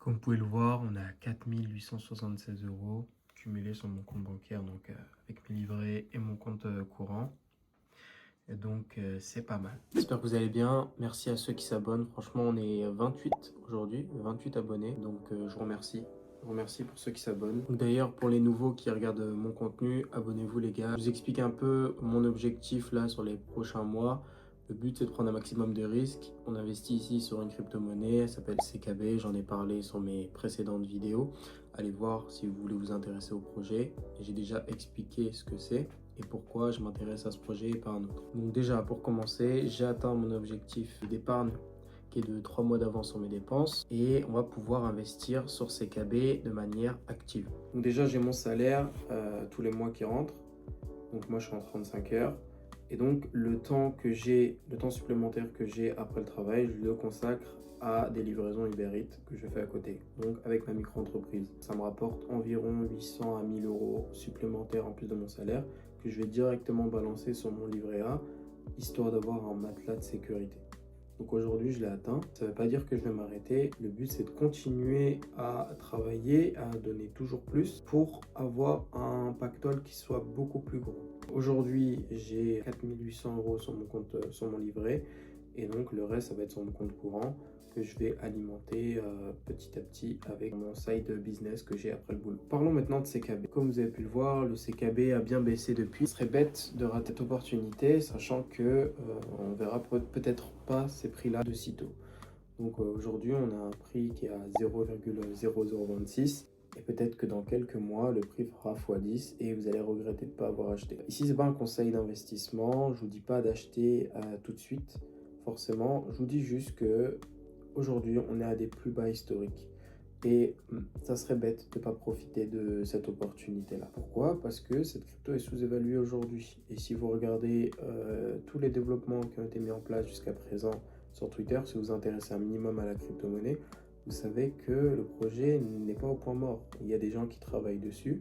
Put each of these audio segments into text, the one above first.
Comme vous pouvez le voir, on est à 4 876 euros cumulés sur mon compte bancaire, donc avec mes livrets et mon compte courant. Et donc, c'est pas mal. J'espère que vous allez bien. Merci à ceux qui s'abonnent. Franchement, on est 28 aujourd'hui, 28 abonnés. Donc, je vous remercie. Je vous remercie pour ceux qui s'abonnent. D'ailleurs, pour les nouveaux qui regardent mon contenu, abonnez-vous les gars. Je vous explique un peu mon objectif là sur les prochains mois. Le but, c'est de prendre un maximum de risques. On investit ici sur une crypto-monnaie, elle s'appelle CKB. J'en ai parlé sur mes précédentes vidéos. Allez voir si vous voulez vous intéresser au projet. J'ai déjà expliqué ce que c'est et pourquoi je m'intéresse à ce projet et pas un autre. Donc déjà, pour commencer, j'ai atteint mon objectif d'épargne qui est de 3 mois d'avance sur mes dépenses et on va pouvoir investir sur CKB de manière active. Donc déjà, j'ai mon salaire tous les mois qui rentrent. Donc moi, je suis en 35 heures. Et donc, le temps supplémentaire que j'ai après le travail, je le consacre à des livraisons Uber Eats que je fais à côté. Donc, avec ma micro-entreprise. Ça me rapporte environ 800 à 1000 euros supplémentaires en plus de mon salaire que je vais directement balancer sur mon livret A, histoire d'avoir un matelas de sécurité. Donc aujourd'hui, je l'ai atteint. Ça ne veut pas dire que je vais m'arrêter. Le but, c'est de continuer à travailler, à donner toujours plus pour avoir un pactole qui soit beaucoup plus gros. Aujourd'hui, j'ai 4800 euros sur mon compte, sur mon livret. Et donc, le reste, ça va être sur mon compte courant que je vais alimenter petit à petit avec mon side business que j'ai après le boulot. Parlons maintenant de CKB. Comme vous avez pu le voir, le CKB a bien baissé depuis. Ce serait bête de rater cette opportunité, sachant que on verra peut-être pas ces prix-là de sitôt. Donc aujourd'hui, on a un prix qui est à 0,0026. Et peut-être que dans quelques mois, le prix fera x10 et vous allez regretter de ne pas avoir acheté. Ici, ce n'est pas un conseil d'investissement. Je ne vous dis pas d'acheter tout de suite, forcément. Je vous dis juste que aujourd'hui, on est à des plus bas historiques. Et ça serait bête de ne pas profiter de cette opportunité-là. Pourquoi? Parce que cette crypto est sous-évaluée aujourd'hui. Et si vous regardez tous les développements qui ont été mis en place jusqu'à présent sur Twitter, si vous vous intéressez un minimum à la crypto-monnaie, vous savez que le projet n'est pas au point mort. Il y a des gens qui travaillent dessus.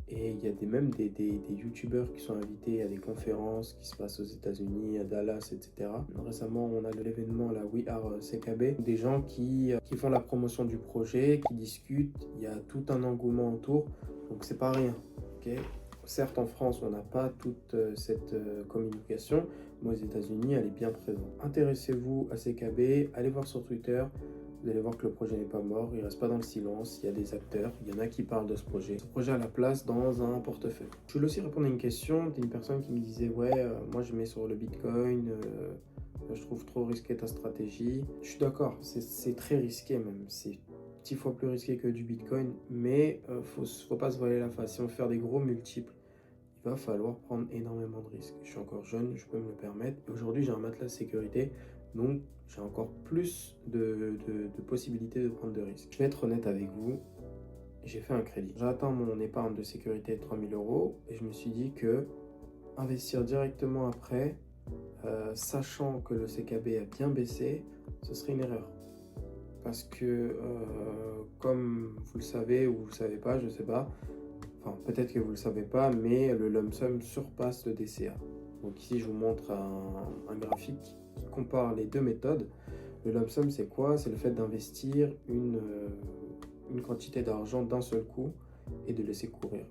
Et il y a même des youtubeurs qui sont invités à des conférences qui se passent aux États-Unis, à Dallas, etc. Récemment, on a l'événement la We Are CKB, des gens qui font la promotion du projet, qui discutent. Il y a tout un engouement autour, donc c'est pas rien. Okay, certes, en France, on n'a pas toute cette communication, mais aux États-Unis, elle est bien présente. Intéressez-vous à CKB, allez voir sur Twitter. Vous allez voir que le projet n'est pas mort, il ne reste pas dans le silence, il y a des acteurs, il y en a qui parlent de ce projet. Ce projet a la place dans un portefeuille. Je voulais aussi répondre à une question d'une personne qui me disait « Ouais, moi je mets sur le Bitcoin, je trouve trop risqué ta stratégie. » Je suis d'accord, c'est très risqué même, c'est 10 fois plus risqué que du Bitcoin, mais faut pas se voiler la face. Si on veut faire des gros multiples, il va falloir prendre énormément de risques. Je suis encore jeune, je peux me le permettre. Aujourd'hui, j'ai un matelas de sécurité, donc j'ai encore plus de possibilités de prendre de risques. Je vais être honnête avec vous, j'ai fait un crédit. J'ai atteint mon épargne de sécurité de 3000 euros et je me suis dit que investir directement après, sachant que le CKB a bien baissé, ce serait une erreur. Parce que, comme vous le savez ou vous ne le savez pas, je ne sais pas, enfin, peut-être que vous ne le savez pas, mais le lump sum surpasse le DCA. Donc ici, je vous montre un graphique qui compare les deux méthodes. Le lump sum, c'est quoi? C'est le fait d'investir une quantité d'argent d'un seul coup et de laisser courir.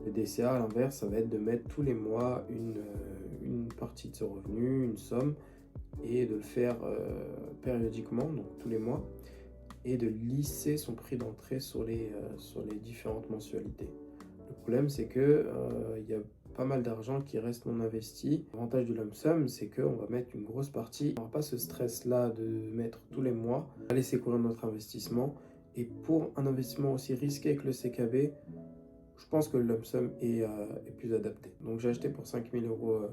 Le DCA, à l'inverse, ça va être de mettre tous les mois une partie de ce revenu, une somme, et de le faire périodiquement, donc tous les mois, et de lisser son prix d'entrée sur les différentes mensualités. Le problème, c'est que y a pas mal d'argent qui reste non investi. L'avantage du lump sum, c'est qu'on va mettre une grosse partie. On n'aura pas ce stress-là de mettre tous les mois, à laisser courir notre investissement. Et pour un investissement aussi risqué que le CKB, je pense que le lump sum est plus adapté. Donc j'ai acheté pour 5000 euros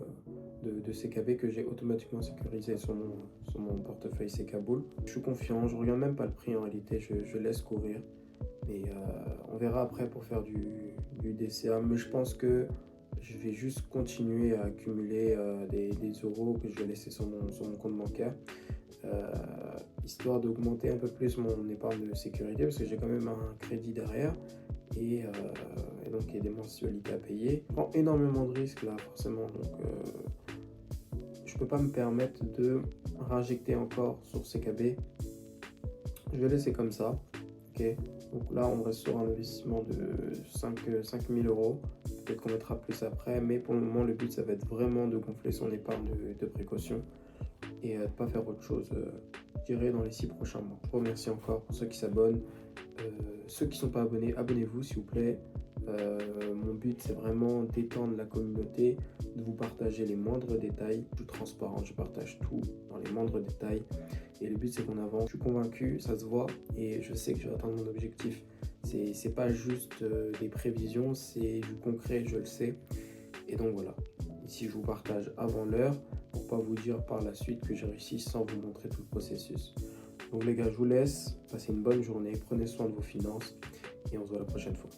de CKB que j'ai automatiquement sécurisé sur mon portefeuille CK Bull. Je suis confiant, je regarde même pas le prix en réalité, je laisse courir. Mais on verra après pour faire du DCA. Mais je pense que je vais juste continuer à accumuler des euros que je vais laisser sur mon compte bancaire. Histoire d'augmenter un peu plus mon épargne de sécurité parce que j'ai quand même un crédit derrière et donc il y a des mensualités à payer. Je prends énormément de risques là forcément, donc je peux pas me permettre de réinjecter encore sur CKB. Je vais laisser comme ça. Ok, donc là on reste sur un investissement de 5 000 euros. Peut-être qu'on mettra plus après, mais pour le moment le but ça va être vraiment de gonfler son épargne de précaution et de ne pas faire autre chose, je dirais, dans les 6 prochains mois. Je vous remercie encore pour ceux qui s'abonnent. Ceux qui ne sont pas abonnés, abonnez-vous s'il vous plaît. Mon but c'est vraiment d'étendre la communauté, de vous partager les moindres détails. Je suis transparent, je partage tout dans les moindres détails et le but c'est qu'on avance. Je suis convaincu, ça se voit et je sais que je vais atteindre mon objectif. C'est pas juste des prévisions, c'est du concret, je le sais. Et donc voilà, ici je vous partage avant l'heure pour pas vous dire par la suite que j'ai réussi sans vous montrer tout le processus. Donc les gars, je vous laisse, passez une bonne journée, prenez soin de vos finances et on se voit la prochaine fois.